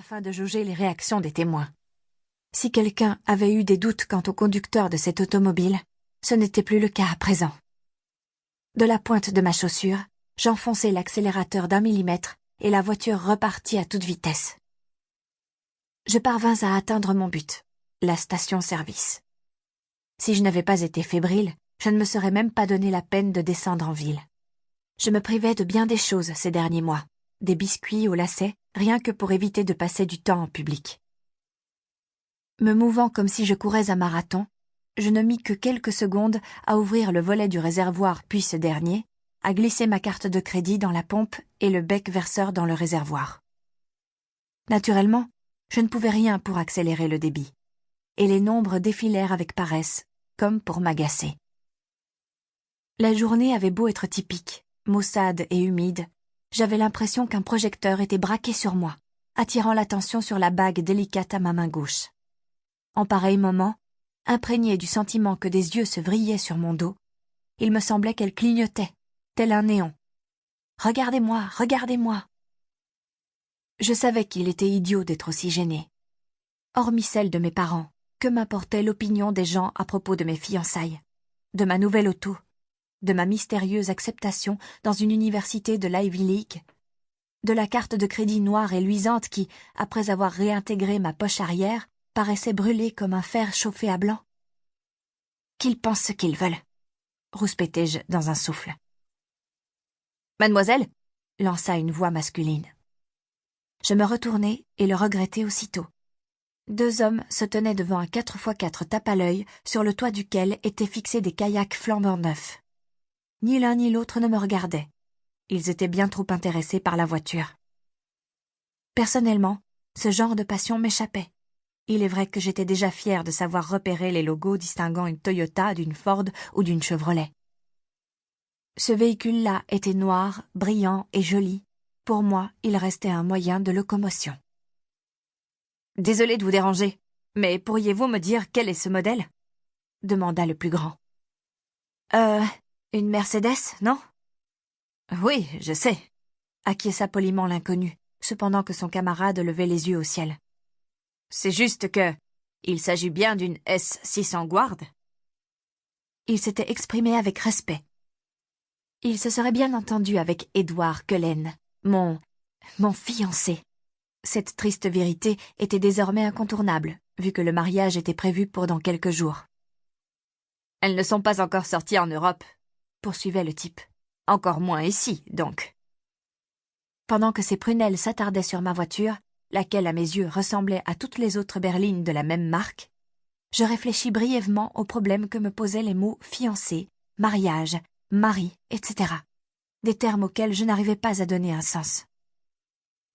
afin de jauger les réactions des témoins. Si quelqu'un avait eu des doutes quant au conducteur de cette automobile, ce n'était plus le cas à présent. De la pointe de ma chaussure, j'enfonçai l'accélérateur d'1 millimètre et la voiture repartit à toute vitesse. Je parvins à atteindre mon but, la station-service. Si je n'avais pas été fébrile, je ne me serais même pas donné la peine de descendre en ville. Je me privais de bien des choses ces derniers mois, des biscuits au lacet, rien que pour éviter de passer du temps en public. Me mouvant comme si je courais un marathon, je ne mis que quelques secondes à ouvrir le volet du réservoir puis ce dernier, à glisser ma carte de crédit dans la pompe et le bec verseur dans le réservoir. Naturellement, je ne pouvais rien pour accélérer le débit, et les nombres défilèrent avec paresse, comme pour m'agacer. La journée avait beau être typique, maussade et humide, j'avais l'impression qu'un projecteur était braqué sur moi, attirant l'attention sur la bague délicate à ma main gauche. En pareil moment, imprégnée du sentiment que des yeux se vrillaient sur mon dos, il me semblait qu'elle clignotait, tel un néon. « Regardez-moi, regardez-moi !» Je savais qu'il était idiot d'être aussi gêné. Hormis celle de mes parents, que m'importait l'opinion des gens à propos de mes fiançailles, de ma nouvelle auto, de ma mystérieuse acceptation dans une université de l'Ivy League, de la carte de crédit noire et luisante qui, après avoir réintégré ma poche arrière, paraissait brûler comme un fer chauffé à blanc. Qu'ils pensent ce qu'ils veulent, rouspétai-je dans un souffle. Mademoiselle, lança une voix masculine. Je me retournai et le regrettai aussitôt. 2 hommes se tenaient devant un 4x4 tape à l'œil sur le toit duquel étaient fixés des kayaks flambant neufs. Ni l'un ni l'autre ne me regardaient. Ils étaient bien trop intéressés par la voiture. Personnellement, ce genre de passion m'échappait. Il est vrai que j'étais déjà fière de savoir repérer les logos distinguant une Toyota d'une Ford ou d'une Chevrolet. Ce véhicule-là était noir, brillant et joli. Pour moi, il restait un moyen de locomotion. « Désolé de vous déranger, mais pourriez-vous me dire quel est ce modèle ?» demanda le plus grand. « Une Mercedes, non ?»« Oui, je sais, » acquiesça poliment l'inconnu, cependant que son camarade levait les yeux au ciel. « C'est juste que... il s'agit bien d'une S600 Guard ?» Il s'était exprimé avec respect. Il se serait bien entendu avec Édouard Cullen, mon fiancé. Cette triste vérité était désormais incontournable, vu que le mariage était prévu pour dans quelques jours. « Elles ne sont pas encore sorties en Europe, » poursuivait le type. « Encore moins ici, donc. » Pendant que ses prunelles s'attardaient sur ma voiture, laquelle à mes yeux ressemblait à toutes les autres berlines de la même marque, je réfléchis brièvement aux problèmes que me posaient les mots fiancé, mariage, mari, etc. Des termes auxquels je n'arrivais pas à donner un sens.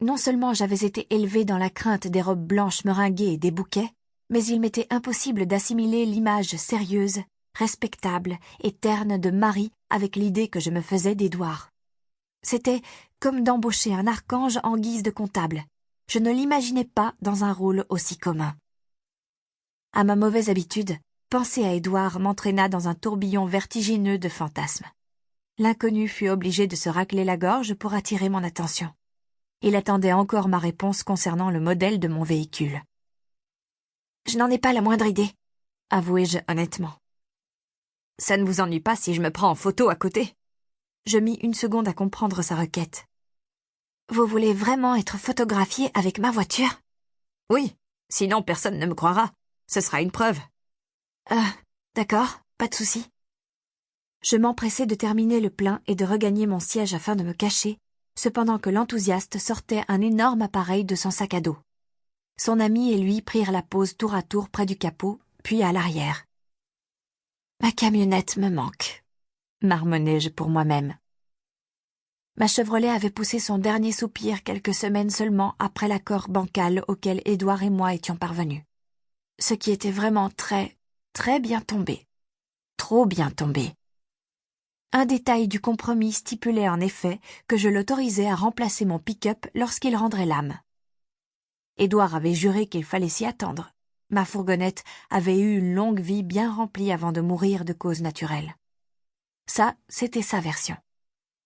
Non seulement j'avais été élevée dans la crainte des robes blanches meringuées et des bouquets, mais il m'était impossible d'assimiler l'image sérieuse, respectable et terne de Marie avec l'idée que je me faisais d'Édouard. C'était comme d'embaucher un archange en guise de comptable. Je ne l'imaginais pas dans un rôle aussi commun. À ma mauvaise habitude, penser à Édouard m'entraîna dans un tourbillon vertigineux de fantasmes. L'inconnu fut obligé de se racler la gorge pour attirer mon attention. Il attendait encore ma réponse concernant le modèle de mon véhicule. « Je n'en ai pas la moindre idée, » avouai-je honnêtement. « Ça ne vous ennuie pas si je me prends en photo à côté ?» Je mis une seconde à comprendre sa requête. « Vous voulez vraiment être photographié avec ma voiture ?»« Oui, sinon personne ne me croira. Ce sera une preuve. » D'accord, pas de souci. Je m'empressai de terminer le plein et de regagner mon siège afin de me cacher, cependant que l'enthousiaste sortait un énorme appareil de son sac à dos. Son ami et lui prirent la pose tour à tour près du capot, puis à l'arrière. « Ma camionnette me manque, » marmonnai-je pour moi-même. Ma Chevrolet avait poussé son dernier soupir quelques semaines seulement après l'accord bancal auquel Édouard et moi étions parvenus. Ce qui était vraiment très bien tombé. Trop bien tombé. Un détail du compromis stipulait en effet que je l'autorisais à remplacer mon pick-up lorsqu'il rendrait l'âme. Édouard avait juré qu'il fallait s'y attendre. Ma fourgonnette avait eu une longue vie bien remplie avant de mourir de cause naturelle. Ça, c'était sa version.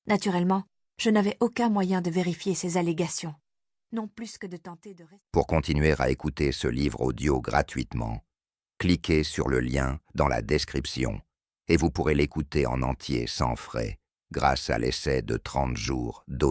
Naturellement, je n'avais aucun moyen de vérifier ses allégations. non plus que de tenter de rester. Pour continuer à écouter ce livre audio gratuitement, cliquez sur le lien dans la description et vous pourrez l'écouter en entier sans frais grâce à l'essai de 30 jours d'audio.